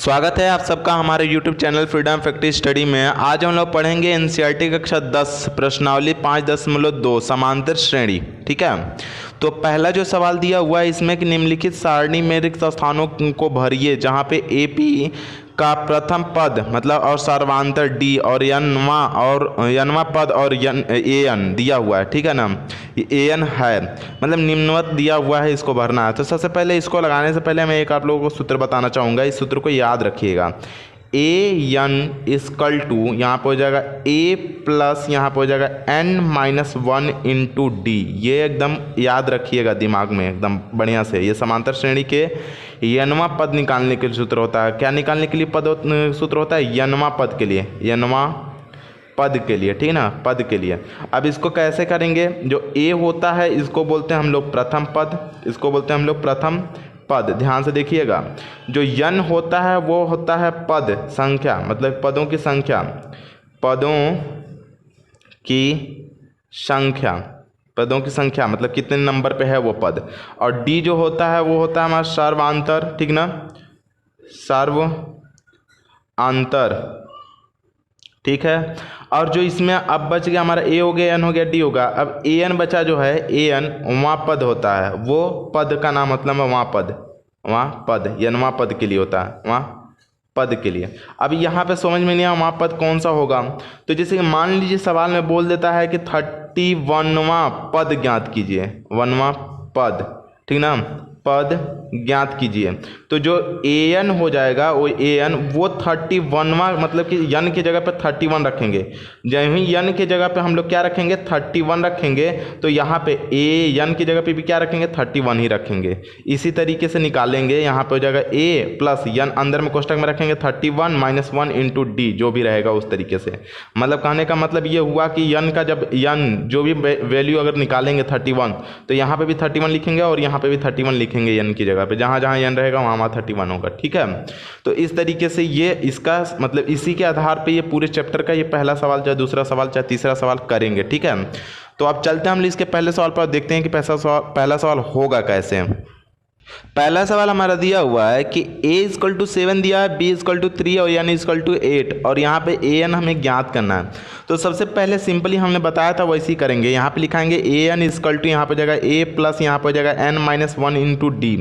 स्वागत है आप सबका हमारे YouTube channel freedom factory study में। आज हम लोग पढ़ेंगे एनसीईआरटी कक्षा 10 प्रश्नावली 5.2 समांतर श्रेणी। ठीक है, तो पहला जो सवाल दिया हुआ है इसमें कि निम्नलिखित सारणी में रिक्त स्थानों को भरिए जहाँ पे एपी का प्रथम पद मतलब और सर्वांतर डी और यनवा पद और एन दिया हुआ है। ठीक है ना, ये एन है मतलब निम्नवत दिया हुआ है, इसको भरना है। तो सबसे पहले इसको लगाने से पहले मैं एक आप लोगों को सूत्र बताना चाहूँगा, इस सूत्र को याद रखिएगा। ए एन इक्वल टू यहाँ पर हो जाएगा ए प्लस यहाँ पर हो जाएगा n-1 इंटू डी। ये एकदम याद रखिएगा दिमाग में एकदम बढ़िया से। ये समांतर श्रेणी के यनवा पद निकालने के लिए सूत्र होता है। क्या निकालने के लिए सूत्र होता है? यनवा पद के लिए, यनवा पद के लिए। ठीक है ना, पद के लिए। अब इसको कैसे करेंगे? जो ए होता है इसको बोलते हैं हम लोग प्रथम पद, इसको बोलते हैं हम लोग प्रथम पद। ध्यान से देखिएगा, जो यन होता है वो होता है पद संख्या मतलब पदों की संख्या, पदों की संख्या, पदों की संख्या मतलब कितने नंबर पे है वो पद। और डी जो होता है वो होता है हमारा सर्वांतर। ठीक ना, सर्वांतर। ठीक है, और जो इसमें अब बच गया हमारा ए हो गया, एन हो गया, डी होगा। अब ए एन बचा जो है, ए एन वहाँ पद होता है, वो पद का नाम मतलब है वहाँ पद यनवा पद के लिए होता है, वहाँ पद के लिए। अब यहाँ पे समझ में नहीं आया वहाँ पद कौन सा होगा। तो जैसे कि मान लीजिए सवाल में बोल देता है कि 31वां पद ज्ञात कीजिए, 1वां पद। ठीक ना, पद ज्ञात कीजिए। तो जो ए एन हो जाएगा वो ए एन वो 31वां मतलब कि यन की जगह पे 31 रखेंगे। जब ही यन की जगह पे हम लोग क्या रखेंगे? 31 रखेंगे। तो यहाँ पे ए यन की जगह पे भी क्या रखेंगे? 31 ही रखेंगे। इसी तरीके से निकालेंगे। यहाँ पे हो जाएगा ए प्लस यन, अंदर में कोष्टक में रखेंगे 31-1 इंटू डी, जो भी रहेगा उस तरीके से। मतलब कहने का मतलब ये हुआ कि यन का जब यन जो भी वैल्यू अगर निकालेंगे 31, तो यहाँ पे भी 31 लिखेंगे और यहाँ पे भी 31 लिखेंगे यन की जगह पे। जहाँ जहाँ यन रहेगा वहाँ 31 होगा। ठीक है, तो इस तरीके से ये इसका मतलब इसी के आधार पे ये पूरे चैप्टर का ये पहला सवाल चाहे दूसरा सवाल चाहे तीसरा सवाल करेंगे। ठीक है, तो अब चलते हैं हम इसके पहले सवाल पर, देखते हैं कि पहला सवाल होगा कैसे। पहला सवाल हमारा दिया हुआ है कि a = 7 दिया है, b = 3 और n = 8 और यहाँ पे an हमें ज्ञात करना है। तो सबसे पहले सिंपली हमने बताया था वैसे ही करेंगे। यहाँ पे लिखाएंगे an = यहाँ पे जाएगा a प्लस यहाँ पे जाएगा n-1 इंटू डी।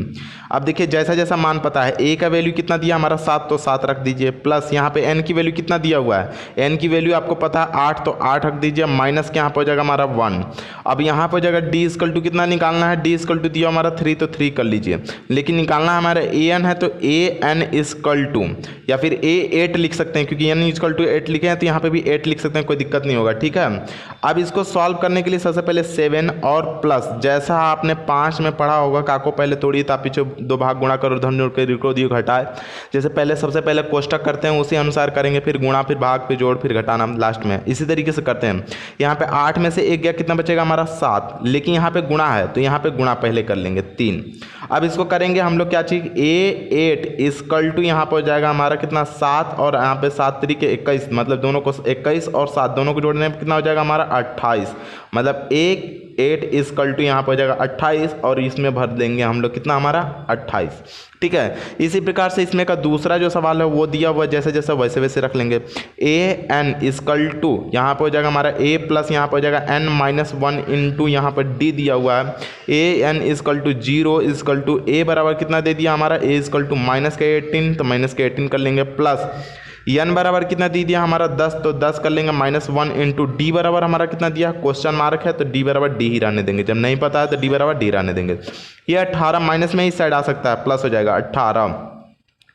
अब देखिए जैसा जैसा मान पता है, a का वैल्यू कितना दिया हमारा 7, तो 7 रख दीजिए, प्लस यहाँ पे n की वैल्यू कितना दिया हुआ है, n की वैल्यू आपको पता है 8, तो 8 रख दीजिए, माइनस के यहाँ पर हो जाएगा हमारा 1। अब यहाँ पर जाएगा d = कितना निकालना है, d = दिया हमारा 3, तो 3 कर लीजिए। लेकिन निकालना हमारा ए एन है, तो ए एन = या फिर a 8 लिख सकते हैं, क्योंकि n = 8 लिखे हैं तो यहाँ पे भी 8 लिख सकते हैं, कोई दिक्कत नहीं होगा। ठीक है, अब इसको सॉल्व करने के लिए सबसे पहले 7 और प्लस, जैसा आपने 5 में पढ़ा होगा, काको पहले तोड़िए ता पीछे 2 भाग गुणा करो, धन जोड़ के रिको दियो घटाए। जैसे पहले सबसे पहले कोष्टक करते हैं उसी अनुसार करेंगे, फिर गुणा, फिर भाग, फिर जोड़, फिर घटाना लास्ट में, इसी तरीके से करते हैं। यहाँ पे 8 में से 1 गया, कितना बचेगा हमारा 7, लेकिन यहाँ पे गुणा है तो यहाँ पे गुणा पहले कर लेंगे 3। अब इसको करेंगे हम लोग क्या चीज़, a 8 = यहाँ पर हो जाएगा हमारा कितना 7 और यहाँ पे 7 3 के 21, मतलब दोनों को 21 और 7 दोनों को जोड़ने में कितना हो जाएगा हमारा 28। मतलब 8 = यहाँ पर हो जाएगा 28 और इसमें भर देंगे हम लोग कितना हमारा 28। ठीक है, इसी प्रकार से इसमें का दूसरा जो सवाल है वो दिया हुआ जैसे जैसे वैसे वैसे रख लेंगे। an = यहाँ पर हो जाएगा हमारा a प्लस यहाँ पर हो जाएगा n-1 इंटू यहाँ पर d दिया हुआ है। an = 0 a बराबर कितना दे दिया हमारा, a = -18, तो -18 कर लेंगे, प्लस n बराबर कितना दे दिया हमारा 10, तो 10 कर लेंगे, -1 इंटू डी बराबर हमारा कितना दिया, क्वेश्चन मार्क है तो डी बराबर डी ही रहने देंगे, जब नहीं पता है तो डी बराबर डी रहने देंगे। ये 18 माइनस में इस साइड आ सकता है, प्लस हो जाएगा 18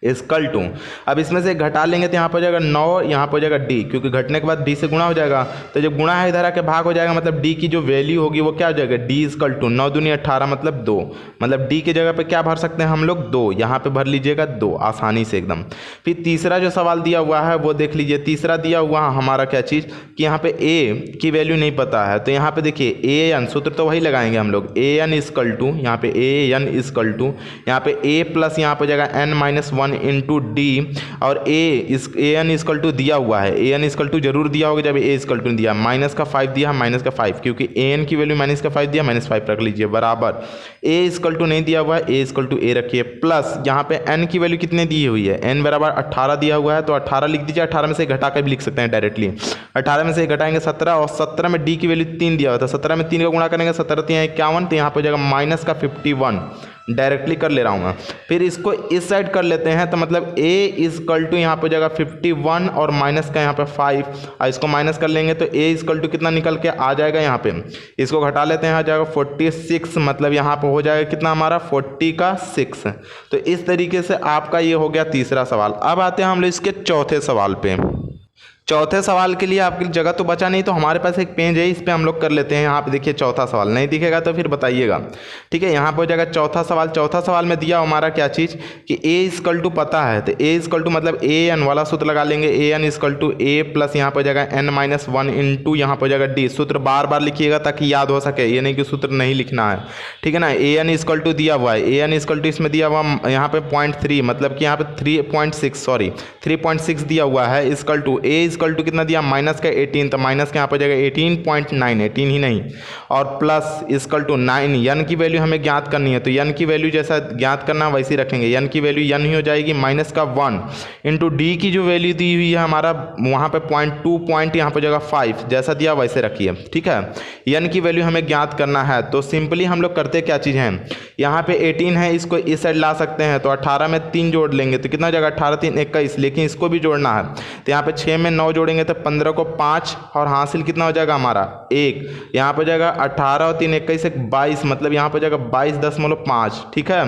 = अब इसमें से घटा लेंगे तो यहाँ पर हो जाएगा 9, यहाँ पर हो जाएगा डी, क्योंकि घटने के बाद डी से गुणा हो जाएगा, तो जब गुणा है इधर आके भाग हो जाएगा, मतलब डी की जो वैल्यू होगी वो क्या हो जाएगा, d = 9 दूनी 18 मतलब 2, मतलब डी की जगह पे क्या भर सकते हैं हम लोग 2, यहाँ पे भर लीजिएगा 2 आसानी से एकदम। फिर तीसरा जो सवाल दिया हुआ है वो देख लीजिए। तीसरा दिया हुआ हमारा क्या चीज़ कि यहाँ पे a की वैल्यू नहीं पता है, तो यहाँ पे देखिए a n, सूत्र तो वही लगाएंगे हम लोग, a n = यहाँ पे a n = यहाँ पे a प्लस यहाँ पे जाएगा n-1 वन इंटू डी, और ए एन इजकल टू दिया हुआ है, ए एन इजकल टू जरूर दिया होगा जब ए इजकल टू दिया, माइनस का 5 दिया, माइनस का 5, क्योंकि ए एन की वैल्यू माइनस का 5 दिया, माइनस 5 रख लीजिए, बराबर ए इजकल टू नहीं दिया हुआ है, ए इजकल टू ए रखिए, प्लस यहाँ पे एन की वैल्यू कितने दी हुई है, एन बराबर 18 दिया हुआ है, तो 18 लिख दीजिए, 18 में से घटा कर भी लिख सकते हैं डायरेक्टली, 18 में से घटाएंगे 17, और 17 में डी की वैल्यू 3 दिया हुआ था, 17 में 3 का गुणा करेंगे, 17 3 51, तो यहाँ पे हो जाएगा माइनस का 51, डायरेक्टली कर ले रहा हूँ मैं। फिर इसको इस साइड कर लेते हैं, तो मतलब a इजकल टू यहाँ पे जाएगा 51 और माइनस का यहाँ पे 5, और इसको माइनस कर लेंगे तो a इजकल टू कितना निकल के आ जाएगा, यहाँ पे इसको घटा लेते हैं, आ जाएगा 46, मतलब यहाँ पे हो जाएगा कितना हमारा 40 का 6। तो इस तरीके से आपका ये हो गया तीसरा सवाल। अब आते हैं हम लोग इसके चौथे सवाल पे। चौथे सवाल के लिए आपकी जगह तो बचा नहीं, तो हमारे पास एक पेज है, इस पे हम लोग कर लेते हैं। यहाँ पे देखिए चौथा सवाल, नहीं दिखेगा तो फिर बताइएगा, ठीक है। यहाँ पे हो जाएगा चौथा सवाल। चौथा सवाल में दिया हमारा क्या चीज़ कि a इजकल टू पता है, तो a इजकल टू मतलब a n वाला सूत्र लगा लेंगे, a n equal to a plus यहाँ पर हो जाएगा n माइनस 1 इंटू यहाँ पर हो जाएगा d। सूत्र बार बार लिखिएगा ताकि याद हो सके, ये नहीं कि सूत्र नहीं लिखना है, ठीक है ना। a n इजकल टू दिया हुआ है, a n इजकल टू इसमें दिया हुआ यहाँ पे 0.3, मतलब कि यहाँ पे 3.6 दिया हुआ है, equal to a equal to कितना दिया माइनस का 18, तो माइनस का यहाँ पर जाएगा 18.9, 18 ही नहीं, और प्लस इजकल टू 9। यन की वैल्यू हमें ज्ञात करनी है, तो यन की वैल्यू जैसा ज्ञात करना वैसे ही रखेंगे, यन की वैल्यू यन ही हो जाएगी माइनस का 1 इंटू डी की जो वैल्यू दी हुई है हमारा वहाँ पे 0.2 पॉइंट यहाँ पर जाएगा 5, जैसा दिया वैसे रखिए, ठीक है। यन की वैल्यू हमें ज्ञात करना है, तो सिंपली हम लोग करते क्या चीज़ है, यहाँ पे 18 है, इसको इस साइड ला सकते हैं, तो 18 में 3 जोड़ लेंगे तो कितना हो जाएगा 18 3 21, लेकिन इसको भी जोड़ना है, तो यहाँ पे 6 में 9 जोड़ेंगे तो 15 को 5, और हासिल कितना हो जाएगा हमारा 1, यहाँ पर जाएगा 18 और 3 21 22, मतलब यहाँ पर जाएगा 22.5, ठीक है।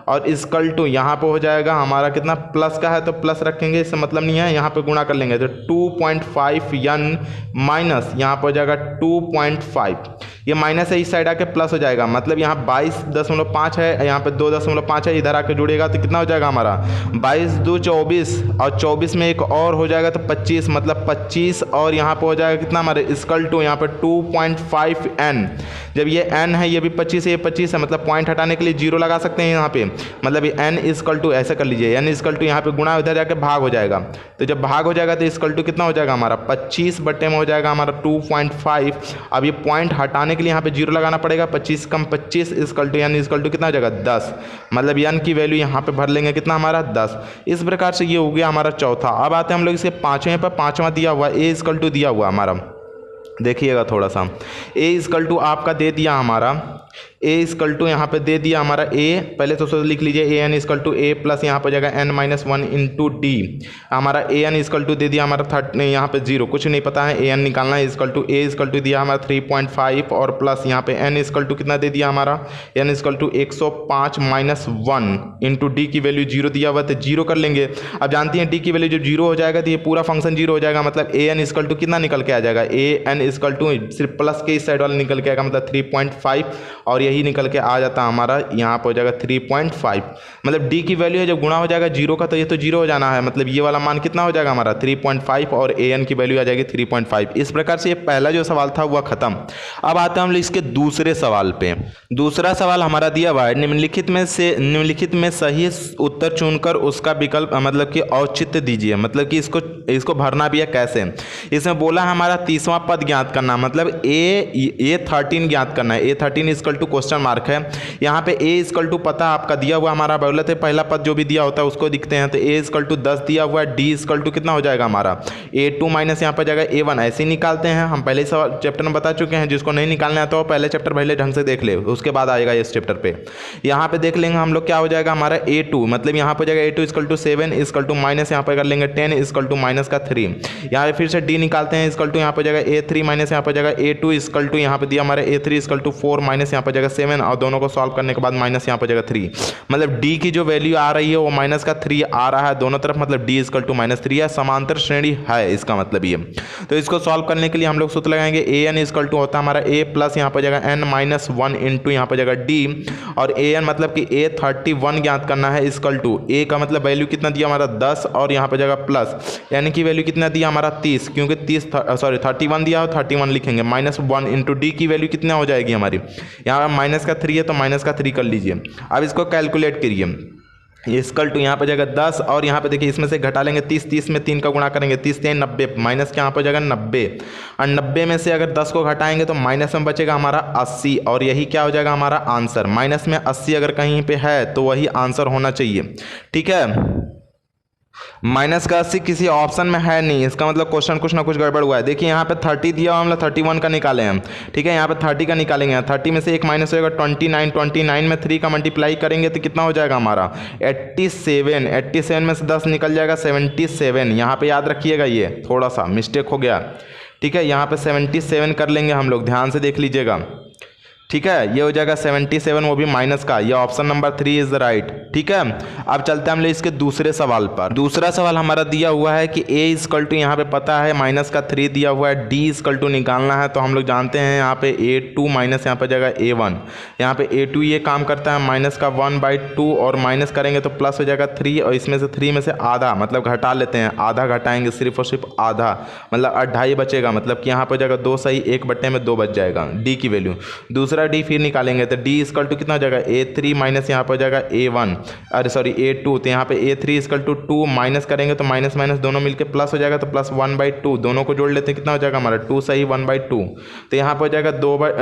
और इजकल टू यहाँ पे हो जाएगा हमारा कितना, प्लस का है तो प्लस रखेंगे, इससे मतलब नहीं है, यहाँ पे गुणा कर लेंगे तो 2.5 यन माइनस यहाँ पर हो जाएगा 2.5, ये माइनस है, इस साइड आके प्लस हो जाएगा, मतलब यहाँ 22.5 है, यहाँ पे 2.5 है, इधर आके जुड़ेगा तो कितना हो जाएगा हमारा 22 2 24, और 24 में एक और हो जाएगा तो 25, मतलब 25, और यहाँ पे हो जाएगा कितना हमारे इजकल टू यहाँ पे 2.5 n। जब ये n है, ये भी 25 है, ये 25 है, मतलब पॉइंट हटाने के लिए 0 लगा सकते हैं यहाँ पे, मतलब ये n इजकल टू ऐसे कर लीजिए, n इजकल टू यहाँ पे गुणा उधर जाके भाग हो जाएगा, तो जब भाग हो जाएगा तो इजकल टू कितना हो जाएगा हमारा 25 बटे में हो जाएगा हमारा 2.5। अब ये पॉइंट हटाने के लिए यहाँ पे 0 लगाना पड़ेगा, 25 कम 25 equal to n equal to कितना हो जाएगा 10, मतलब n की वैल्यू यहाँ पे भर लेंगे कितना हमारा 10। इस प्रकार से ये हो गया हमारा चौथा। अब आते हैं हम लोग इसके पाँचवें पर। पाँचवा दिया हुआ a इजकल टू दिया हुआ हमारा, देखिएगा थोड़ा सा, a इजकल टू आपका दे दिया हमारा, a इजकल टू यहाँ पे दे दिया हमारा a, पहले तो सोच लिख लीजिए a n equal to a plus यहाँ पर जाएगा n माइनस 1 इंटू डी। हमारा a n इजकल टू दे दिया हमारा 30, यहाँ पे 0 कुछ नहीं पता है, a n निकालना है, equal to a equal to दिया हमारा 3.5, और प्लस यहाँ पे n इजकल टू कितना दे दिया हमारा, n equal to 105 minus 1 into D की वैल्यू 0 दिया हुआ, तो 0 कर लेंगे। अब जानती हैं डी की वैल्यू जब 0 हो जाएगा तो ये पूरा फंक्शन 0 हो जाएगा, मतलब a n इजकल टू कितना निकल के आ जाएगा, a n इजकल टू सिर्फ प्लस के इस साइड वाला निकल के आएगा, मतलब 3.5, और यही निकल के आ जाता है हमारा यहाँ पर हो जाएगा 3.5। मतलब डी की वैल्यू है जब गुणा हो जाएगा 0 का तो ये तो 0 हो जाना है, मतलब ये वाला मान कितना हो जाएगा हमारा 3.5, और ए एन की वैल्यू आ जाएगी 3.5। इस प्रकार से ये पहला जो सवाल था वह खत्म। अब आते हैं हम इसके दूसरे सवाल पे। दूसरा सवाल हमारा दिया हुआ है, निम्नलिखित में सही उत्तर चुनकर उसका विकल्प मतलब कि औचित्य दीजिए, मतलब कि इसको भरना भी है कैसे। इसमें बोला हमारा 30वां पद ज्ञात करना, मतलब ए 13 ज्ञात करना है, ए 13 इजकल टू क्वेश्चन मार्क है। यहाँ पे a इजकल टू पता आपका दिया हुआ हमारा बोलते हैं पहला पद जो भी दिया होता है उसको दिखते हैं, तो a इजकल टू 10 दिया हुआ है, d इजकल टू कितना हो जाएगा हमारा a2 माइनस यहाँ पर जाएगा a1, ऐसे ही निकालते हैं। हम पहले चैप्टर में बता चुके हैं, जिसको नहीं निकालना है तो पहले चैप्टर पहले ढंग से देख ले, उसके बाद आएगा इस चैप्टर पे। यहाँ पे देख लेंगे हम लोग क्या हो जाएगा हमारा a2, मतलब यहाँ पर जाएगा a2 equal to 7 equal to minus यहाँ पर कर लेंगे 10 इजकल टू माइनस का 3। यहाँ पे फिर से d निकालते हैं, इजकल टू यहाँ पर जाएगा a3 माइनस यहाँ पर जाएगा a2 इजकल टू यहाँ पे दिया हमारा a3 इजकल टू 4 माइनस यहाँ पर जाएगा 7, और दोनों को सॉल्व करने के बाद माइनस यहाँ पर जाएगा 3। मतलब d की जो वैल्यू आ रही है वो माइनस का 3 आ रहा है दोनों तरफ, मतलब d इजकल टू माइनस 3 है, समांतर श्रेणी है इसका मतलब ये। तो इसको सॉल्व करने के लिए हम लोग सूत्र लगाएंगे, a n इजकल टू होता है हमारा a प्लस यहाँ पर जाएगा n माइनस 1 इंटू यहाँ पर जाएगा d, और a n मतलब कि a 31 ज्ञात करना है इजकल टू a का मतलब वैल्यू कितना दिया हमारा 10, और यहाँ पर जाएगा प्लस n की वैल्यू कितना दिया हमारा 30, क्योंकि 31 दिया हो 31 लिखेंगे, माइनस 1 इंटू डी की वैल्यू कितना हो जाएगी हमारी, यहाँ माइनस का 3 है तो माइनस का 3 कर लीजिए। अब इसको कैलकुलेट करिए, इक्वल टू यहाँ पर जाएगा 10 और यहाँ पे देखिए इसमें से घटा लेंगे 30, 30 में 3 का गुणा करेंगे 30 3 90 माइनस के यहाँ पर जाएगा 90 और 90 में से अगर 10 को घटाएंगे तो माइनस में बचेगा हमारा 80 और यही क्या हो जाएगा हमारा आंसर। माइनस में 80 अगर कहीं पे है तो वही आंसर होना चाहिए। ठीक है, माइनस का 80 किसी ऑप्शन में है नहीं, इसका मतलब क्वेश्चन कुछ ना कुछ गड़बड़ हुआ है। देखिए यहाँ पे 30 दिया हुआ, हम लोग 31 का निकाले हैं। ठीक है, यहाँ पे 30 का निकालेंगे, 30 में से एक माइनस होगा 29, 29 में 3 का मल्टीप्लाई करेंगे तो कितना हो जाएगा हमारा 87, 87 में से 10 निकल जाएगा 77। यहाँ पे याद रखिएगा, ये थोड़ा सा मिस्टेक हो गया। ठीक है, यहाँ पे 77 कर लेंगे हम लोग, ध्यान से देख लीजिएगा। ठीक है, ये हो जाएगा 77, वो भी माइनस का। ये option number 3 is the right. ठीक है, अब चलते हैं हम लोग इसके दूसरे सवाल पर। दूसरा सवाल हमारा दिया हुआ है कि a इक्वल टू यहाँ पे पता है माइनस का 3 दिया हुआ है, d इक्वल टू निकालना है। तो हम लोग जानते हैं यहाँ पे a2 माइनस यहाँ पे जाएगा a1। यहाँ पे a2 ये काम करता है माइनस का 1/2 और माइनस करेंगे तो प्लस हो जाएगा 3 और इसमें से 3 में से आधा मतलब घटा लेते हैं, आधा घटाएंगे सिर्फ और सिर्फ आधा, मतलब 2.5 बचेगा। मतलब कि यहाँ पे जाएगा 2 सही 1/2 बच जाएगा d की वैल्यू। दूसरा डी फिर निकालेंगे तो d इक्वल टू कितना हो जाएगा a3 माइनस यहाँ पर हो जाएगा a1, अरे सॉरी a2। तो यहाँ पे a3 इक्वल टू 2 माइनस करेंगे तो माइनस माइनस दोनों मिलके प्लस हो जाएगा, तो प्लस 1/2। दोनों को जोड़ लेते हैं, कितना हो जाएगा हमारा 2 सही 1/2। तो यहाँ पर हो जाएगा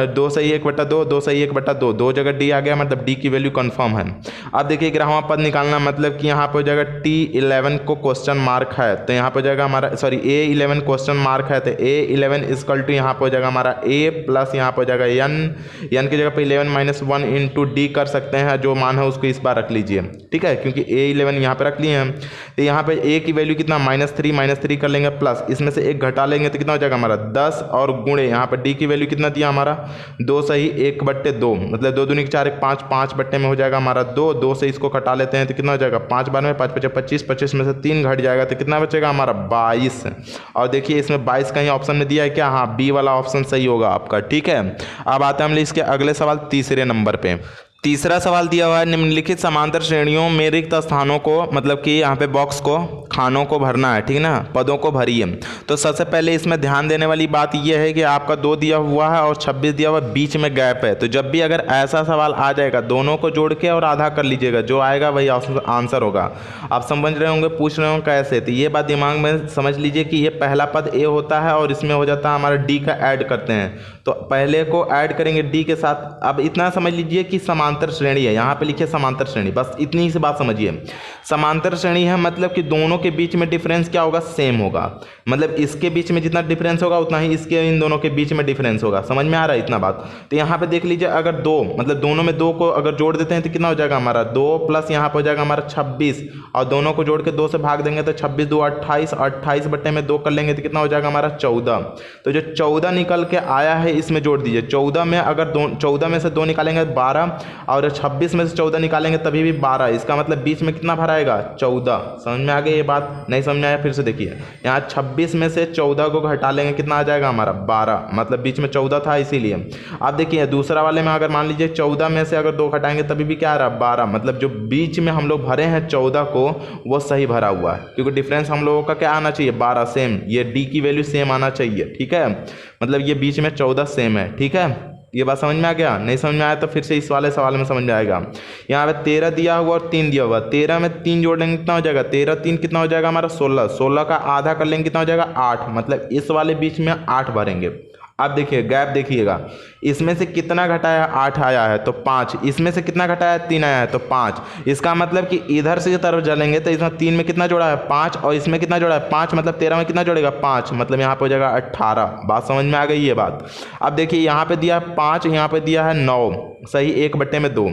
2 सही 1/2, 2 सही 1/2, 2 जगह d आ गया, मतलब d की वैल्यू कन्फर्म है। अब देखिए ग्राह्य पद निकालना, मतलब कि यहाँ पर हो जाएगा t11 को क्वेश्चन मार्क है तो यहाँ पर जाएगा हमारा सॉरी a11 क्वेश्चन मार्क है, तो a11 इक्वल टू यहाँ पर हो जाएगा हमारा a प्लस यहाँ पर हो जाएगा n की जगह पे 11 माइनस 1 इंटू डी कर सकते हैं, जो मान है उसको इस बार रख लीजिए। ठीक है, क्योंकि a11 यहाँ पे रख लिए हैं। तो यहाँ पे a की वैल्यू कितना -3 कर लेंगे प्लस इसमें से एक घटा लेंगे तो कितना हो जाएगा हमारा 10 और गुणे यहाँ पे d की वैल्यू कितना दिया हमारा 2 सही 1/2, मतलब 2 दूनी 4 1 5, 5 बट्टे में हो जाएगा हमारा 2, 2 से इसको घटा लेते हैं तो कितना हो जाएगा 5 बार में 5 5 25, 25 में से 3 घट जाएगा तो कितना बचेगा हमारा 22। और देखिए इसमें 22 कहीं ऑप्शन में दिया है क्या, हाँ बी वाला ऑप्शन सही होगा आपका। ठीक है, अब आते हैं हम इसके अगले सवाल तीसरे नंबर पे। तीसरा सवाल दिया हुआ है निम्नलिखित समांतर श्रेणियों में रिक्त स्थानों को, मतलब कि यहाँ पे बॉक्स को खानों को भरना है। ठीक है ना, पदों को भरिए। तो सबसे पहले इसमें ध्यान देने वाली बात यह है कि आपका 2 दिया हुआ है और 26 दिया हुआ, बीच में गैप है। तो जब भी अगर ऐसा सवाल आ जाएगा दोनों को जोड़ के और आधा कर लीजिएगा, जो आएगा वही आंसर होगा। आप समझ रहे होंगे, पूछ रहे होंगे कैसे, तो ये बात दिमाग में समझ लीजिए कि ये पहला पद ए होता है और इसमें हो जाता है हमारा डी का ऐड करते हैं, तो पहले को ऐड करेंगे डी के साथ। अब इतना समझ लीजिए कि समांतर श्रेणी है, यहाँ पे लिखिए समांतर श्रेणी, बस इतनी सी बात समझिए। समांतर श्रेणी है मतलब कि दोनों के बीच में डिफरेंस क्या होगा, सेम होगा। मतलब इसके बीच में जितना डिफरेंस होगा उतना ही इसके इन दोनों के बीच में डिफरेंस होगा। समझ में आ रहा है इतना बात। तो यहाँ पे देख लीजिए, अगर 2 मतलब दोनों में 2 को अगर जोड़ देते हैं तो कितना हो जाएगा हमारा 2 प्लस यहाँ पर हो जाएगा हमारा 26, और दोनों को जोड़ के 2 से भाग देंगे तो 26 2 28, 28 बट्टे में 2 कर लेंगे तो कितना हो जाएगा हमारा 14। तो जो 14 निकल के आया है इसमें जोड़ दीजिए। 14 में अगर 14 में से 2 निकालेंगे 12 और 26 में से 14 निकालेंगे तभी भी 12, इसका मतलब बीच में कितना भरा आएगा 14। समझ में आ गई ये बात, नहीं समझ में आया फिर से देखिए, यहाँ 26 में से 14 को घटा लेंगे कितना आ जाएगा हमारा 12, मतलब बीच में 14 था इसीलिए। अब देखिए दूसरा वाले में अगर मान लीजिए 14 में से अगर 2 घटाएंगे तभी भी क्या आ रहा है 12, मतलब जो बीच में हम लोग भरे हैं 14 को वो सही भरा हुआ है, क्योंकि डिफरेंस हम लोगों का क्या आना चाहिए 12 सेम, ये डी की वैल्यू सेम आना चाहिए। ठीक है, मतलब ये बीच में 14 सेम है। ठीक है, ये बात समझ में आ गया, नहीं समझ में आया तो फिर से इस वाले सवाल में समझ में आएगा। यहाँ पे 13 दिया हुआ और 3 दिया हुआ, 13 में 3 जोड़ लेंगे कितना हो जाएगा 13 3 कितना हो जाएगा हमारा 16, 16 का आधा कर लेंगे कितना हो जाएगा 8, मतलब इस वाले बीच में 8 भरेंगे। अब देखिए गैप देखिएगा, इसमें से कितना घटाया 8 आया है तो 5, इसमें से कितना घटाया 3 आया है तो 5, इसका मतलब कि इधर से तरफ चलेंगे तो इसमें 3 में कितना जोड़ा है 5 और इसमें कितना जोड़ा है 5, मतलब 13 में कितना जोड़ेगा 5, मतलब यहाँ पे हो जाएगा 18। बात समझ में आ गई ये बात। अब देखिए यहाँ पे दिया है 5, यहाँ पे दिया है 9 सही 1/2,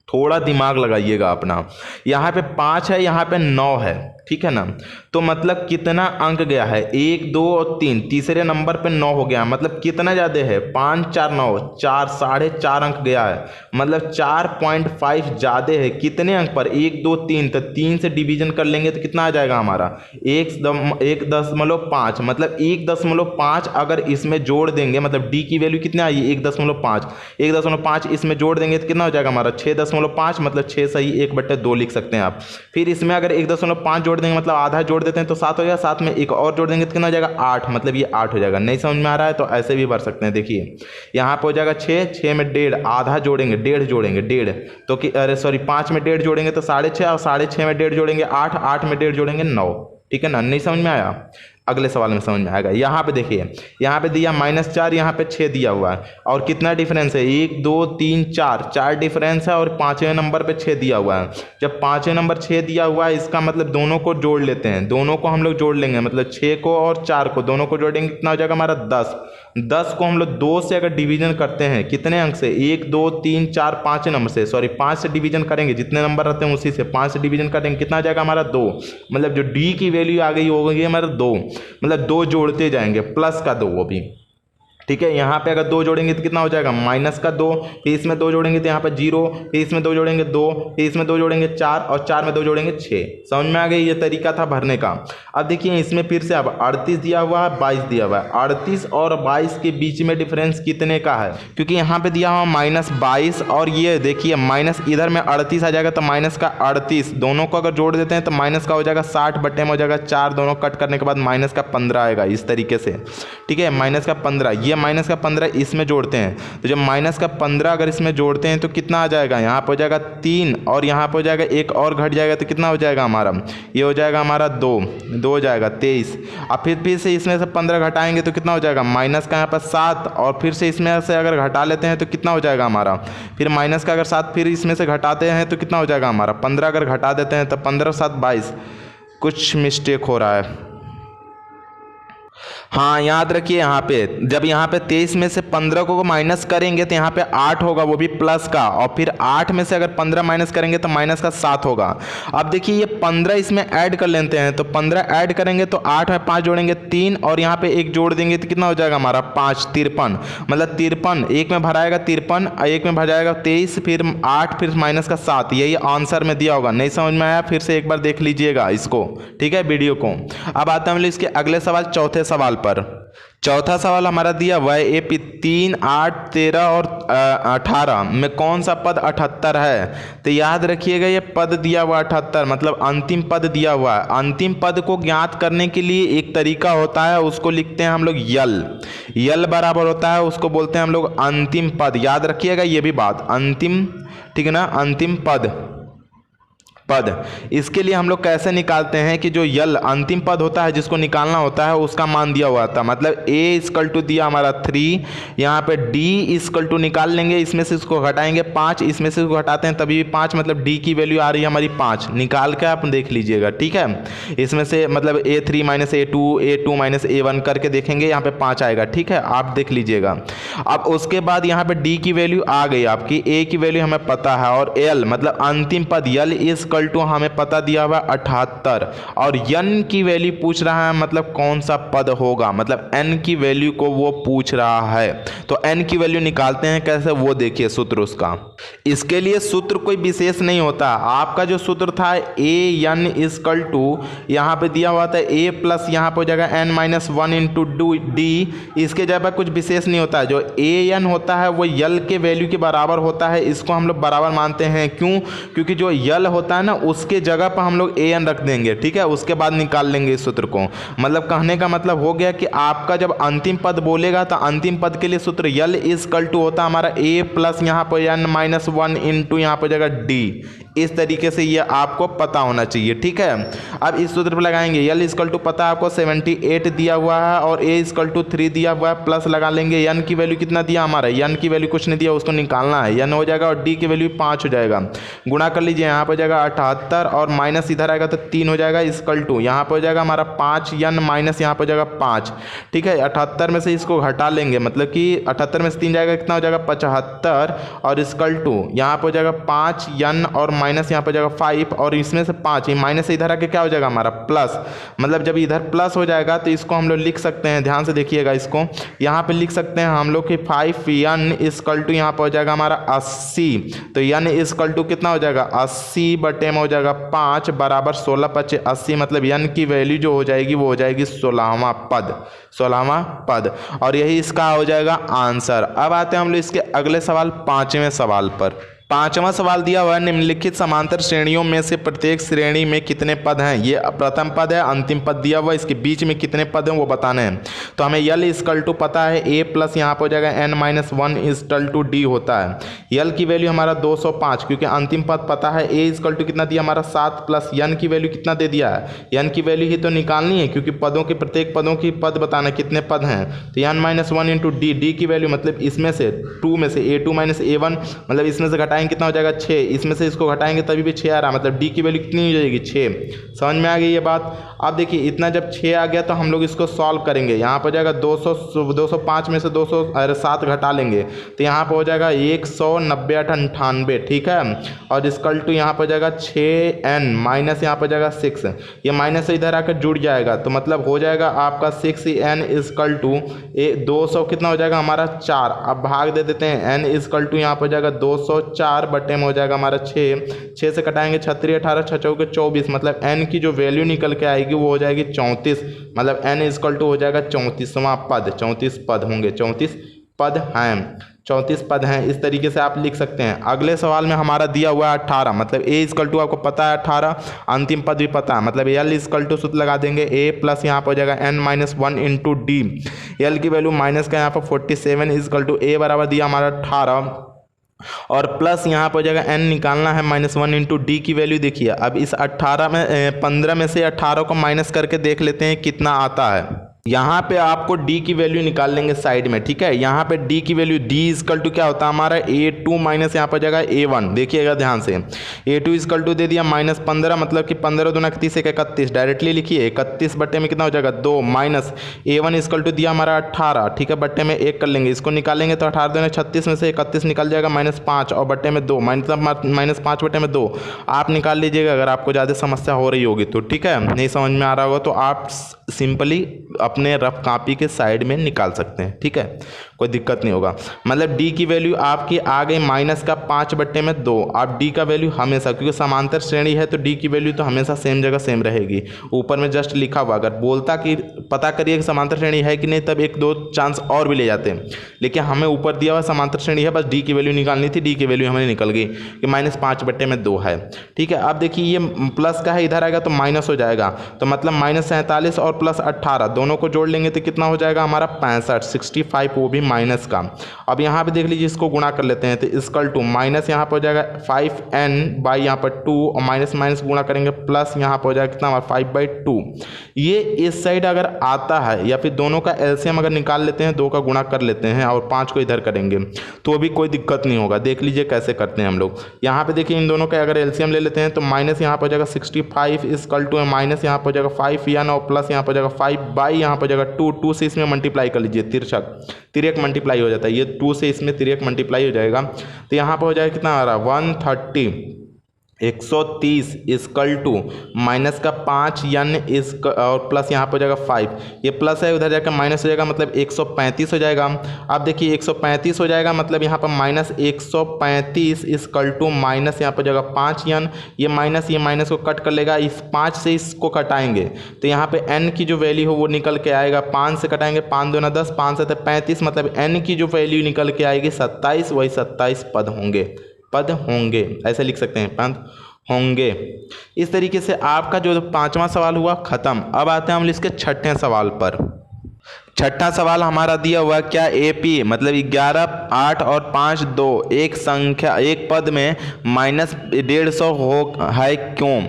थोड़ा दिमाग लगाइएगा अपना। यहाँ पे 5 है, यहाँ पे 9 है, ठीक है ना, तो मतलब कितना अंक गया है 1 2 और 3, तीसरे नंबर पे 9 हो गया, मतलब कितना ज़्यादा है 5 4 9 4 4.5 अंक गया है, मतलब 4.5 ज़्यादा है। कितने अंक पर 1 2 3, तो 3 से डिवीजन कर लेंगे तो कितना आ जाएगा हमारा 1.5, मतलब 1.5 अगर इसमें जोड़ देंगे, मतलब डी की वैल्यू कितना आई 1.5, 1.5 इसमें जोड़ देंगे तो कितना हो जाएगा हमारा 6.5, मतलब 6 सही 1/2 लिख सकते हैं आप। फिर इसमें अगर 1.5 जोड़ देंगे मतलब आधा जोड़ देते हैं तो 7 हो जाएगा, साथ में एक और जोड़ देंगे तो कितना हो जाएगा 8, मतलब ये 8 हो जाएगा। नहीं समझ में आ रहा है तो ऐसे भी भर सकते हैं। देखिए यहाँ पे हो जाएगा 6, 6 में 1.5, आधा जोड़ेंगे 1.5 जोड़ेंगे 1.5 तो कि अरे सॉरी 5 में 1.5 जोड़ेंगे तो 6.5 और 6.5 में 1.5 जोड़ेंगे 8, 8 में 1.5 जोड़ेंगे 9। ठीक है ना, नहीं समझ में आया? अगले सवाल में समझ में आएगा। यहाँ पे देखिए यहाँ पे दिया -4, यहाँ पे 6 दिया हुआ है और कितना डिफरेंस है 1 2 3 4 डिफरेंस है और 5वें नंबर पे 6 दिया हुआ है। जब 5वें नंबर 6 दिया हुआ है इसका मतलब दोनों को जोड़ लेते हैं, दोनों को हम लोग जोड़ लेंगे मतलब 6 को और 4 को दोनों को जोड़ेंगे कितना हो जाएगा हमारा 10। 10 को हम लोग 2 से अगर डिवीजन करते हैं कितने अंक से 1 2 3 4 5 नंबर से, सॉरी 5 से डिवीजन करेंगे, जितने नंबर रहते हैं उसी से 5 से डिवीजन करेंगे कितना आ जाएगा हमारा 2। मतलब जो डी की वैल्यू आ गई हो गई हमारा 2, मतलब 2 जोड़ते जाएंगे प्लस का 2 वो भी। ठीक है, यहाँ पे अगर 2 जोड़ेंगे तो कितना हो जाएगा -2, फिर इसमें 2 जोड़ेंगे तो यहाँ पे 0, फिर इसमें 2 जोड़ेंगे 2, फिर इसमें 2 जोड़ेंगे 4 और 4 में 2 जोड़ेंगे 6। समझ में आ गई? ये तरीका था भरने का। अब देखिए इसमें फिर से अब 38 दिया हुआ है 22 दिया हुआ है, 38 और 22 के बीच में डिफरेंस कितने का है? क्योंकि यहाँ पे दिया हुआ -22 और ये देखिए माइनस इधर में 38 आ जाएगा तो माइनस का 38, दोनों को अगर जोड़ देते हैं तो माइनस का हो जाएगा 60 बटे में हो जाएगा 4, दोनों कट करने के बाद माइनस का 15 आएगा इस तरीके से। ठीक है, माइनस का 15, ये माइनस का 15 इसमें जोड़ते हैं तो जब माइनस का 15 अगर इसमें जोड़ते हैं तो कितना आ जाएगा, यहाँ पे हो जाएगा 3 और यहाँ पे हो जाएगा एक और घट जाएगा तो कितना हो जाएगा हमारा, ये हो जाएगा हमारा 2 हो जाएगा 23। अब फिर से इसमें से 15 घटाएंगे तो कितना हो जाएगा माइनस का यहाँ पर 7 और फिर से इसमें से अगर घटा लेते हैं तो कितना हो जाएगा हमारा, फिर माइनस का अगर 7 फिर इसमें से घटाते हैं तो कितना हो जाएगा हमारा 15 अगर घटा देते हैं तो 15 7 22। कुछ मिस्टेक हो रहा है। हाँ याद रखिए यहाँ पे जब यहाँ पे 23 में से 15 को माइनस करेंगे तो यहाँ पे 8 होगा वो भी प्लस का, और फिर 8 में से अगर 15 माइनस करेंगे तो माइनस का 7 होगा। अब देखिए ये 15 इसमें ऐड कर लेते हैं तो 15 ऐड करेंगे तो 8 में 5 जोड़ेंगे 3 और यहाँ पे एक जोड़ देंगे तो कितना हो जाएगा हमारा 5, 53, मतलब 53 एक में भराएगा 53, एक में भराएगा 23, फिर 8, फिर माइनस का 7। यही आंसर में दिया होगा। नहीं समझ में आया फिर से एक बार देख लीजिएगा इसको, ठीक है वीडियो को। अब आते हैं हम लोग इसके अगले सवाल, चौथे सवाल पर। चौथा सवाल हमारा दिया हुआ है AP 3, 8, 13 और 18 में कौन सा पद 78 है? तो याद रखिएगा ये पद दिया हुआ 78 मतलब अंतिम पद दिया हुआ है। अंतिम पद को ज्ञात करने के लिए एक तरीका होता है, उसको लिखते हैं हम लोग यल बराबर होता है, उसको बोलते हैं हम लोग अंतिम पद। याद रखिएगा ये भी बात, अंतिम, ठीक है ना, अंतिम पद। इसके लिए हम लोग कैसे निकालते हैं कि जो यल अंतिम पद होता है जिसको निकालना होता है उसका मान दिया हुआ था, मतलब a = दिया हमारा 3, यहाँ पे d निकाल लेंगे, इसमें से इसको घटाएंगे 5, इसमें से इसको घटाते हैं तभी भी 5, मतलब d की वैल्यू आ रही है हमारी 5, निकाल के आप देख लीजिएगा। ठीक है, इसमें से मतलब a3 - a2 - a1 करके देखेंगे, यहाँ पे 5 आएगा। ठीक है, आप देख लीजिएगा। अब उसके बाद यहाँ पे d की वैल्यू आ गई आपकी, a की वैल्यू हमें पता है और l मतलब अंतिम पद यल हमें पता दिया हुआ 78 और n की वैल्यू पूछ रहा है, मतलब कौन सा पद होगा, मतलब n की वैल्यू को वो पूछ रहा है। तो n की वैल्यू निकालते हैं कैसे वो देखिए सूत्र उसका। इसके लिए सूत्र कोई विशेष नहीं होता, आपका जो सूत्र था an = यहाँ पे दिया हुआ था a प्लस यहाँ पे हो जाएगा n - 1 × d। इसके जगह कुछ विशेष नहीं होता है, जो an होता है वो यल के वैल्यू के बराबर होता है, इसको हम लोग बराबर मानते हैं। क्यों? क्योंकि जो यल होता है ना उसके जगह पर हम लोग an रख देंगे। ठीक है, उसके बाद निकाल लेंगे इस सूत्र को। मतलब कहने का मतलब हो गया कि आपका जब अंतिम पद बोलेगा तो अंतिम पद के लिए सूत्र यल = होता है हमारा a प्लस यहाँ पर n - 1 × यहाँ पर जाएगा d। इस तरीके से ये आपको पता होना चाहिए। ठीक है, अब इस सूत्र पर लगाएंगे, यल = पता आपको 78 दिया हुआ है और a = 3 दिया हुआ है, प्लस लगा लेंगे। n की वैल्यू कितना दिया हमारा, n की वैल्यू कुछ नहीं दिया, उसको निकालना है, n हो जाएगा और d की वैल्यू 5 हो जाएगा। गुणा कर लीजिए, यहाँ पर जाएगा 78 और माइनस इधर आएगा तो 3 हो जाएगा, = यहाँ पर हो जाएगा हमारा 5 n माइनस यहाँ पर जाएगा 5। ठीक है, 78 में से इसको घटा लेंगे, मतलब कि 78 में से 3 जाएगा कितना हो जाएगा 75 और = यहाँ पर हो जाएगा 5 n और माइनस यहाँ पर जाएगा 5 और इसमें से 5, ये माइनस से इधर आके क्या हो जाएगा हमारा प्लस। मतलब जब इधर प्लस हो जाएगा तो इसको हम लोग लिख सकते हैं, ध्यान से देखिएगा इसको, यहाँ पे लिख सकते हैं हम लोग कि 5n = यहाँ पर हो जाएगा हमारा 80। तो n = कितना हो जाएगा 80 बटे में हो जाएगा 5 बराबर 16 × 5 = 80, मतलब n की वैल्यू जो हो जाएगी वो हो जाएगी 16वां पद और यही इसका हो जाएगा आंसर। अब आते हैं हम लोग इसके अगले सवाल, 5वें सवाल पर। पांचवा सवाल दिया हुआ है, निम्नलिखित समांतर श्रेणियों में से प्रत्येक श्रेणी में कितने पद हैं। ये प्रथम पद है, अंतिम पद दिया हुआ है, इसके बीच में कितने पद हैं वो बताने हैं। तो हमें यल इक्वल टू पता है ए प्लस यहाँ पर हो जाएगा n minus one equal to D होता है। यल की वैल्यू हमारा 205, क्योंकि अंतिम पद पता है। ए इक्वल टू कितना दिया हमारा 7 प्लस यन की वैल्यू कितना दे दिया है, यन की वैल्यू ही तो निकालनी है, क्योंकि पदों की प्रत्येक पदों की पद बताना कितने पद हैं। तो n minus one into D, D की वैल्यू मतलब इसमें से 2 में से a2 माइनस a1, मतलब इसमें से घटाएंगे कितना हो जाएगा 6, इसमें से इसको घटाएंगे तभी भी 6 आ रहा, मतलब डी की वैल्यू कितनी हो जाएगी 6। समझ में आ गई ये बात। अब देखिए इतना जब 6 आ गया तो हम लोग इसको सॉल्व करेंगे। यहाँ पर हो जाएगा 205 में से 207 घटा लेंगे तो यहाँ पर हो जाएगा 190 98, ठीक है। और इक्वल टू यहाँ पर हो जाएगा 6n माइनस यहाँ पर जाएगा 6, ये माइनस से इधर आकर जुड़ जाएगा तो मतलब हो जाएगा आपका 6n इक्वल टू 200 कितना हो जाएगा हमारा 4। अब भाग दे देते हैं, n इक्वल टू यहाँ पर जाएगा 204 बटे में हो जाएगा हमारा 6 से कटाएंगे 36 18 6 चौके 24, मतलब n की जो वैल्यू निकल के आएगी वो हो जाएगी 34, मतलब n इक्वल टू हो जाएगा 34वां पद। 34 पद होंगे, 34 पद हैं, 34 पद हैं। इस तरीके से आप लिख सकते हैं। अगले सवाल में हमारा दिया हुआ है 18, मतलब a इक्वल टू आपको पता है 18, अंतिम पद भी पता है, मतलब l इक्वल टू सूत्र लगा देंगे a प्लस यहाँ पर हो जाएगा n minus one into D. L की वैल्यू माइनस का यहाँ पर 47 इक्वल टू a बराबर दिया हमारा 18 और प्लस यहाँ पर हो जाएगा n निकालना है माइनस वन इंटू डी की वैल्यू। देखिए अब इस 15 में से 18 को माइनस करके देख लेते हैं कितना आता है। यहाँ पे आपको d की वैल्यू निकाल लेंगे साइड में, ठीक है। यहाँ पे d की वैल्यू d इक्वल टू क्या होता है हमारा a2 माइनस यहाँ पर जाएगा a1, देखिएगा ध्यान से। a2 इक्वल टू दे दिया माइनस 15, मतलब कि 15 दूना 31 31, डायरेक्टली लिखिए 31 बट्टे में कितना हो जाएगा 2 माइनस a1 इक्वल टू दिया हमारा 18, ठीक है, बट्टे में 1 कर लेंगे, इसको निकालेंगे तो 18 दूना 36 में से 31 निकल जाएगा माइनस 5 और बट्टे में 2, माइनस 5 बट्टे में 2 आप निकाल लीजिएगा अगर आपको ज़्यादा समस्या हो रही होगी तो, ठीक है। नहीं समझ में आ रहा होगा तो आप सिंपली अपने रफ कॉपी के साइड में निकाल सकते हैं, ठीक है, कोई दिक्कत नहीं होगा। मतलब d की वैल्यू आपकी आ गई माइनस का 5 बट्टे में 2। आप d का वैल्यू हमेशा, क्योंकि समांतर श्रेणी है तो d की वैल्यू तो हमेशा सेम जगह सेम रहेगी। ऊपर में जस्ट लिखा हुआ, अगर बोलता कि पता करिए कि समांतर श्रेणी है कि नहीं तब 1-2 चांस और भी ले जाते हैं, लेकिन हमें ऊपर दिया हुआ समांतर श्रेणी है, बस d की वैल्यू निकालनी थी। d की वैल्यू हमें निकल गई कि माइनस 5 बट्टे में 2 है, ठीक है। अब देखिए ये प्लस का है, इधर आएगा तो माइनस हो जाएगा, तो मतलब माइनस 47 और प्लस 18 दोनों को जोड़ लेंगे तो कितना हो जाएगा हमारा 65 वो भी माइनस का। अब यहाँ पे देख लीजिए इसको गुणा कर लेते हैं तो इक्वल टू माइनस यहाँ पर हो जाएगा 5n बाई यहाँ पर 2 और माइनस माइनस गुणा करेंगे प्लस यहाँ पर हो जाएगा कितना हमारा 5/2। ये इस साइड अगर आता है या फिर दोनों का एलसीएम अगर निकाल लेते हैं, 2 का गुणा कर लेते हैं और 5 को इधर करेंगे तो भी कोई दिक्कत नहीं होगा। देख लीजिए कैसे करते हैं हम लोग। यहाँ पे देखिए इन दोनों का अगर एलसीएम ले लेते हैं तो माइनस यहाँ पर हो जाएगा 65 इक्वल टू माइनस यहाँ पर हो जाएगा 5n और प्लस यहाँ पर हो जाएगा 5 बाई यहाँ पर जाएगा 2 से इसमें मल्टीप्लाई कर लीजिए, तिरक मल्टीप्लाई हो जाता है, ये 2 से इसमें तिरक मल्टीप्लाई हो जाएगा तो यहाँ पर हो जाएगा कितना आ रहा है 130 इक्वल टू माइनस का 5n इस और प्लस यहाँ पर हो जाएगा 5, ये प्लस है उधर जाकर माइनस हो जाएगा, मतलब 135 हो जाएगा। अब देखिए 135 हो जाएगा, मतलब यहाँ पर माइनस 135 इक्वल टू माइनस यहाँ पर जाएगा 5n, ये माइनस को कट कर लेगा, इस 5 से इसको कटाएंगे तो यहाँ पे n की जो वैल्यू हो वो निकल के आएगा, 5 से कटाएंगे 5 दूना 10, 5 से 35, मतलब n की जो वैल्यू निकल के आएगी 27, वही 27 पद होंगे, ऐसे लिख सकते हैं, पद होंगे। इस तरीके से आपका जो 5वां सवाल हुआ खत्म। अब आते हैं हम इसके 6ठे सवाल पर। 6ठा सवाल हमारा दिया हुआ क्या AP मतलब 11 8 और 5 2 एक संख्या एक पद में -150 हो है क्यों,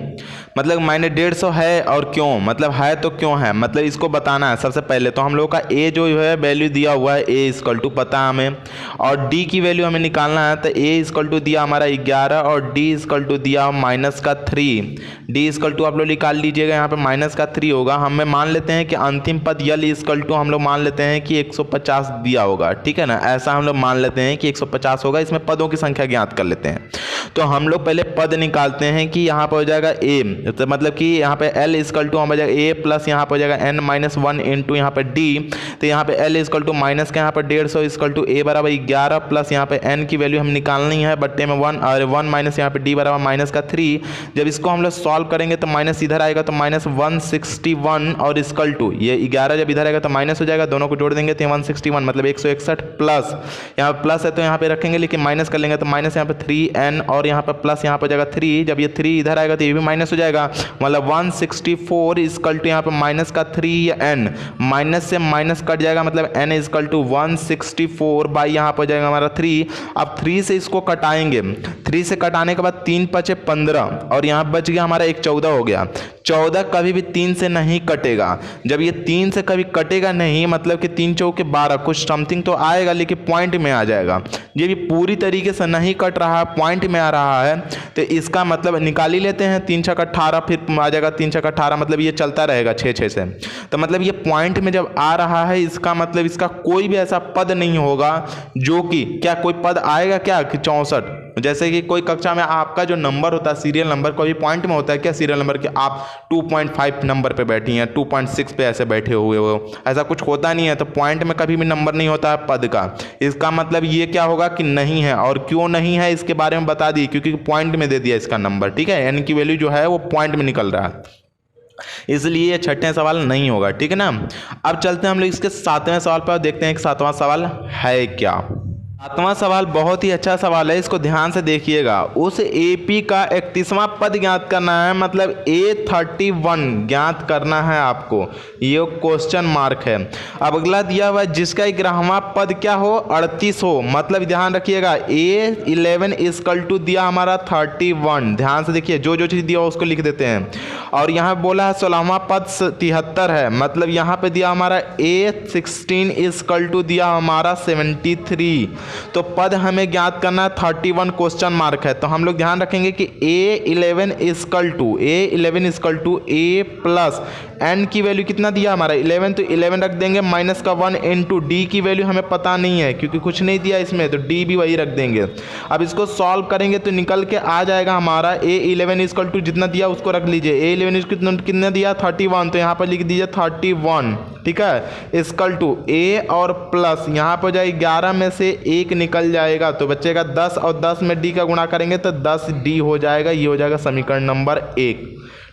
मतलब -150 है और क्यों, मतलब है तो क्यों है, मतलब इसको बताना है। सबसे पहले तो हम लोग का a जो है वैल्यू दिया हुआ है a इक्वल टू पता है हमें, और d की वैल्यू हमें निकालना है तो a इक्वल टू दिया हमारा 11 और d इक्वल टू दिया माइनस का 3, d इक्वल टू आप लोग निकाल लीजिएगा, यहाँ पे माइनस का 3 होगा। हमें मान लेते हैं कि अंतिम पद यल इक्वल टू हम लोग मान लेते हैं कि 150 दिया होगा, ठीक है ना, ऐसा हम लोग मान लेते हैं कि 150 होगा। इसमें पदों की संख्या ज्ञात कर लेते हैं। तो हम लोग पहले पद निकालते हैं कि यहाँ पर हो जाएगा a तो मतलब कि यहाँ पे L इजकल टू हो जाएगा ए प्लस यहाँ पर हो जाएगा n माइनस 1 इंटू यहाँ पे डी। तो यहाँ पे L इजकल टू माइनस का यहाँ पर 150 इजकल टू a बराबर 11 प्लस यहाँ पे n की वैल्यू हम निकालनी है बट्टे में 1 और 1 माइनस यहाँ पे d बराबर माइनस का 3। जब इसको हम लोग सॉल्व करेंगे तो माइनस इधर आएगा तो माइनस 161 और इजकल टू ये 11 जब इधर आएगा तो माइनस हो जाएगा, दोनों को जोड़ देंगे तो 161 मतलब 161 प्लस यहाँ पे प्लस है तो यहाँ पे रखेंगे, लेकिन माइनस कर लेंगे तो माइनस यहाँ पे 3n और यहाँ पे प्लस यहाँ पे जाएगा 3। जब ये 3 इधर आएगा तो ये भी माइनस हो जाएगा, मतलब 164 इजकल टू यहाँ पे माइनस का 3 या n, माइनस से माइनस कट जाएगा मतलब n इजकल टू 164 बाई यहाँ पर जाएगा हमारा 3। अब 3 से इसको कटाएंगे, 3 से कटाने के बाद 3 पचे 15 और यहाँ बच गया हमारा एक 14 हो गया। 14 कभी भी 3 से नहीं कटेगा। जब ये 3 से कभी कटेगा नहीं मतलब कि 3 चौके 12 कुछ समथिंग तो आएगा लेकिन पॉइंट में आ जाएगा। ये भी पूरी तरीके से नहीं कट रहा है, पॉइंट में आ रहा है, तो इसका मतलब निकाल ही लेते हैं। 3 छक 18 फिर आ जाएगा 3 छक 18 मतलब ये चलता रहेगा 6 से। तो मतलब ये पॉइंट में जब आ रहा है इसका मतलब इसका कोई भी ऐसा पद नहीं होगा जो कि क्या कोई पद आएगा क्या कि 64, जैसे कि कोई कक्षा में आपका जो नंबर होता है सीरियल नंबर कोई पॉइंट में होता है क्या सीरियल नंबर के आप 2.5 नंबर पे बैठी हैं, 2.6 पे ऐसे बैठे हुए हो, ऐसा कुछ होता नहीं है। तो पॉइंट में कभी भी नंबर नहीं होता है पद का। इसका मतलब ये क्या होगा कि नहीं है, और क्यों नहीं है इसके बारे में बता दी, क्योंकि पॉइंट में दे दिया इसका नंबर, ठीक है। n की वैल्यू जो है वो पॉइंट में निकल रहा है, इसलिए छठे सवाल नहीं होगा, ठीक है ना। अब चलते हैं हम लोग इसके 7वें सवाल पर, देखते हैं कि 7वां सवाल है क्या। 7वां सवाल बहुत ही अच्छा सवाल है, इसको ध्यान से देखिएगा। उस एपी का 31वां पद ज्ञात करना है, मतलब A31 ज्ञात करना है आपको, ये क्वेश्चन मार्क है। अब अगला दिया हुआ जिसका 11वां पद क्या हो 38 हो, मतलब ध्यान रखिएगा A11 इजकल टू दिया हमारा 31। ध्यान से देखिए जो जो चीज़ दिया उसको लिख देते हैं। और यहाँ बोला है 16वां पद 73 है, मतलब यहाँ पे दिया हमारा A16 इजकल टू दिया हमारा 73। तो पद हमें ज्ञात करना 31 क्वेश्चन मार्क है। तो हम लोग ध्यान रखेंगे कि A11 equal to A plus n की वैल्यू कितना दिया हमारा 11, तो 11 रख देंगे माइनस का 1 इंटू डी की वैल्यू हमें पता नहीं है क्योंकि कुछ नहीं दिया इसमें, तो डी भी वही रख देंगे। अब इसको सॉल्व करेंगे तो निकल के आ जाएगा हमारा A11 इजकल टू जितना दिया उसको रख लीजिए। A11 कितना दिया 31, तो यहाँ पर लिख दीजिए 31, ठीक है, इजकल टू A और प्लस यहाँ पर जाए 11 में से 1 निकल जाएगा तो बचेगा 10 और 10 में d का गुणा करेंगे तो 10d हो जाएगा। ये हो जाएगा समीकरण नंबर 1,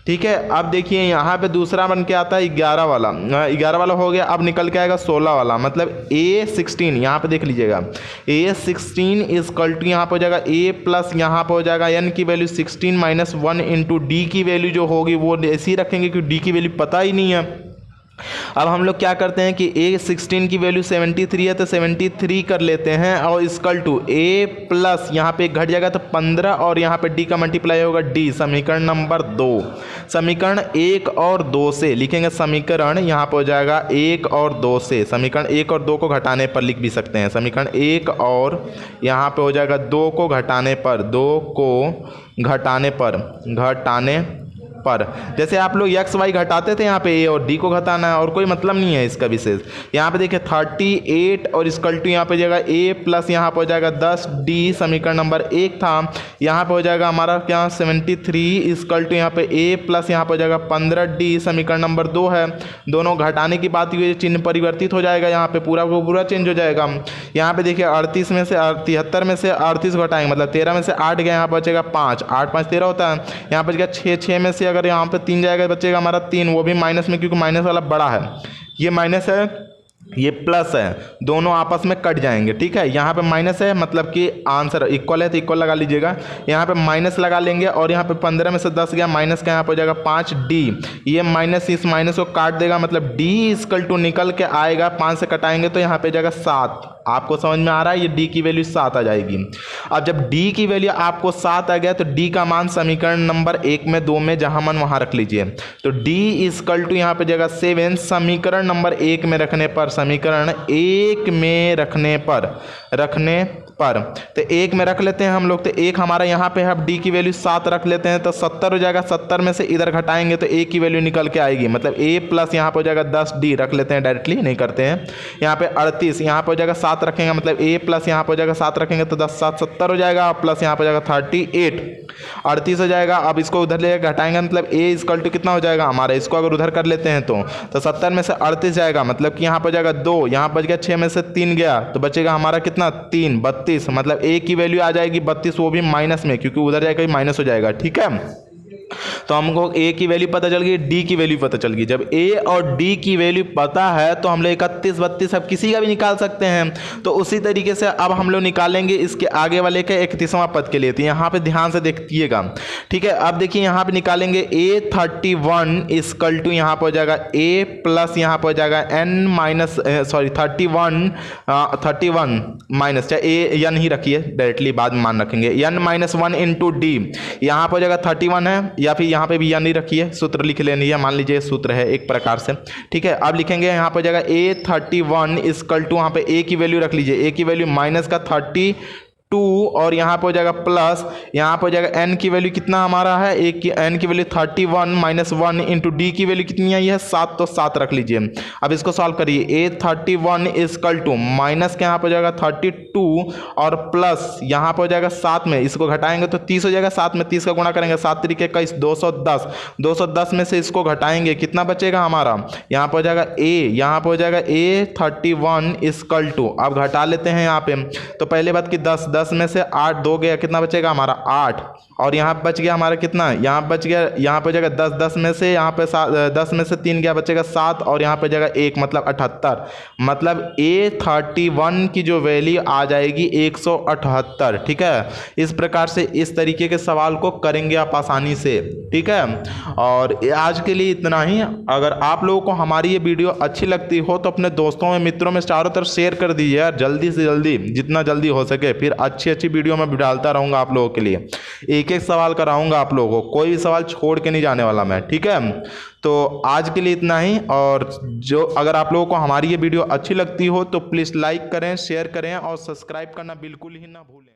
ठीक है। अब देखिए यहाँ पे दूसरा बन के आता है 11 वाला हो गया। अब निकल के आएगा 16 वाला, मतलब A16 यहाँ पे देख लीजिएगा A16 इजकल टू यहाँ पे हो जाएगा A प्लस यहाँ पे हो जाएगा n की वैल्यू 16 माइनस 1 इंटू डी की वैल्यू जो होगी वो ऐसी रखेंगे क्योंकि डी की वैल्यू पता ही नहीं है। अब हम लोग क्या करते हैं कि A16 की वैल्यू 73 है तो 73 कर लेते हैं और इजकल टू A प्लस यहाँ पे घट जाएगा तो 15 और यहाँ पे D का मल्टीप्लाई होगा D, समीकरण नंबर 2। समीकरण 1 और 2 से लिखेंगे, समीकरण यहाँ पे हो जाएगा 1 और 2 से, समीकरण 1 और 2 को घटाने पर लिख भी सकते हैं। समीकरण 1 और यहाँ पे हो जाएगा 2 को घटाने पर जैसे आप लोग एक्स वाई घटाते थे यहाँ पे ए और डी को घटाना है और कोई मतलब नहीं है इसका विशेष। यहाँ पे देखिए 38 और इजकल टू यहाँ पे हो जाएगा ए प्लस यहाँ पे हो जाएगा 10 डी, समीकरण नंबर 1 था। यहाँ पे हो जाएगा हमारा क्या 73 इजकल टू यहाँ पे ए प्लस यहाँ पे हो जाएगा 15 डी, समीकरण नंबर 2 है। दोनों घटाने की बात हुई, चिन्ह परिवर्तित हो जाएगा, यहाँ पे पूरा को पूरा चेंज हो जाएगा। यहाँ पे देखिए 38 में से 73 में से 38 घटाएंगे मतलब 13 में से 8 गया, यहाँ पर बचेगा 5, 8 5 13 होता है। यहाँ पर बचेगा 6 में से अगर यहाँ पे 3 जाएगा बचेगा हमारा 3, वो भी माइनस में क्योंकि माइनस वाला बड़ा है, ये माइनस है ये प्लस है, दोनों आपस में कट जाएंगे, ठीक है। यहाँ पे माइनस है मतलब कि आंसर इक्वल है तो इक्वल लगा लीजिएगा। यहाँ पे माइनस लगा लेंगे और यहाँ पे 15 में से 10 गया माइनस का यहाँ पे हो जाएगा 5 डी, ये माइनस इस माइनस को काट देगा मतलब डी इजकल टू निकल के आएगा 5 से कटाएंगे तो यहाँ पे जाएगा 7। आपको समझ में आ रहा है, ये डी की वैल्यू 7 आ जाएगी। अब जब डी की वैल्यू आपको 7 आ गया तो डी का मान समीकरण नंबर 1 में 2 में जहां मन वहां रख लीजिए। तो डी इजकल टू यहाँ पे जगह 7 समीकरण नंबर 1 में रखने पर, समीकरण 1 में रखने पर तो 1 में रख लेते हैं हम लोग। तो 1 हमारा यहाँ पे है, अब डी की वैल्यू 7 रख लेते हैं तो 70 हो जाएगा। 70 में से इधर घटाएंगे तो ए की वैल्यू निकल के आएगी, मतलब ए प्लस यहाँ पे हो जाएगा 10 डी रख लेते हैं, डायरेक्टली नहीं करते हैं। यहाँ पे 38 यहाँ पे हो जाएगा 7 रखेंगे मतलब ए प्लस यहाँ पे हो जाएगा 7 रखेंगे तो 10 7 70 हो जाएगा, प्लस यहाँ पे हो जाएगा 38 38 हो जाएगा। अब इसको उधर ले घटाएंगे मतलब a इक्वल टू कितना हो जाएगा हमारा, इसको अगर उधर कर लेते हैं तो 70 में से 38 जाएगा, मतलब कि यहाँ पर जाएगा 2, यहाँ बच गया 6 में से 3 गया तो बचेगा हमारा कितना 3, 32, मतलब a की वैल्यू आ जाएगी 32, वो भी माइनस में, क्योंकि उधर जाएगा माइनस हो जाएगा। ठीक है, तो हमको a की वैल्यू पता चल गई, d की वैल्यू पता चल गई। जब a और d की वैल्यू पता है तो हम लोग 31, 32 अब किसी का भी निकाल सकते हैं। तो उसी तरीके से अब हम लोग निकालेंगे इसके आगे वाले के 31वां पद के लिए। तो यहाँ पे ध्यान से देखिएगा। ठीक है, अब देखिए यहाँ पे निकालेंगे a31 इक्वल टू यहाँ पर हो जाएगा a प्लस यहाँ पर हो जाएगा n माइनस 31 माइनस, चाहे a n ही रखिए, डायरेक्टली बाद में मान रखेंगे, n माइनस 1 इंटू डी, यहाँ पर हो जाएगा 31 है, या फिर यहाँ पे भी यानी रखिए, सूत्र लिख लेनी है, मान लीजिए सूत्र है एक प्रकार से। ठीक है, अब लिखेंगे यहाँ पर जाएगा a31 इक्वल टू, यहाँ पे a की वैल्यू रख लीजिए, a की वैल्यू माइनस का 32 और यहाँ पर हो जाएगा प्लस, यहाँ पर हो जाएगा n की वैल्यू कितना हमारा है, n की वैल्यू 31 माइनस 1 इंटू डी की वैल्यू कितनी आई है 7, तो 7 रख लीजिए। अब इसको सॉल्व करिए, a31 इक्वल टू माइनस के यहाँ पर हो जाएगा 32 और प्लस यहाँ पर हो जाएगा 7 में, इसको घटाएंगे तो 30 हो जाएगा, 7 में 30 का गुणा करेंगे 7 तरीके 21, 210, 210 में से इसको घटाएंगे कितना बचेगा हमारा, यहाँ पर हो जाएगा यहाँ पर हो जाएगा a31 इक्वल टू, अब घटा लेते हैं यहाँ पे, तो पहले बात की 10 में से 8 2 गया, कितना बचेगा हमारा 8, और यहाँ बच गया हमारा कितना, यहाँ बच गया, यहाँ पे जाएगा 10 में से यहाँ पे 10 में से 3 गया, बचेगा 7 और यहाँ पे जाएगा 1, मतलब 78, मतलब a31 की जो वैल्यू आ जाएगी 178। ठीक है, इस प्रकार से इस तरीके के सवाल को करेंगे आप आसानी से। ठीक है, और आज के लिए इतना ही। अगर आप लोगों को हमारी ये वीडियो अच्छी लगती हो तो अपने दोस्तों में, मित्रों में चारों तरफ शेयर कर दीजिए यार, जल्दी से जल्दी, जितना जल्दी हो सके। फिर अच्छी वीडियो मैं डालता रहूँगा आप लोगों के लिए, एक एक सवाल कराऊंगा आप लोगों को, कोई भी सवाल छोड़ के नहीं जाने वाला मैं। ठीक है, तो आज के लिए इतना ही। और जो अगर आप लोगों को हमारी ये वीडियो अच्छी लगती हो तो प्लीज़ लाइक करें, शेयर करें और सब्सक्राइब करना बिल्कुल ही ना भूलें।